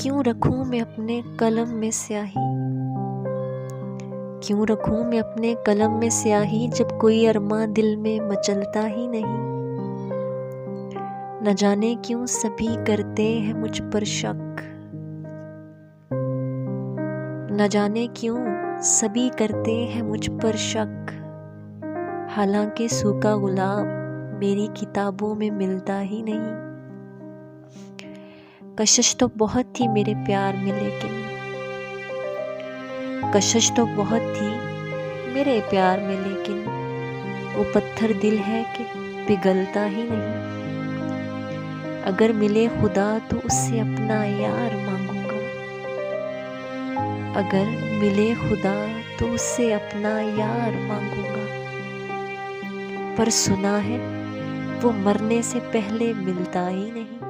क्यों रखूं मैं अपने कलम में स्याही, क्यों रखूं मैं अपने कलम में स्याही, जब कोई अरमां दिल में मचलता ही नहीं। न जाने क्यों सभी करते हैं मुझ पर शक, न जाने क्यों सभी करते हैं मुझ पर शक। हालांकि सूखा गुलाब मेरी किताबों में मिलता ही नहीं। कशिश तो बहुत थी मेरे प्यार में, लेकिन कशिश तो बहुत थी मेरे प्यार में, लेकिन वो पत्थर दिल है कि पिघलता ही नहीं। अगर मिले खुदा तो उससे अपना यार मांगूंगा, अगर मिले खुदा तो उससे अपना यार मांगूंगा। पर सुना है वो मरने से पहले मिलता ही नहीं।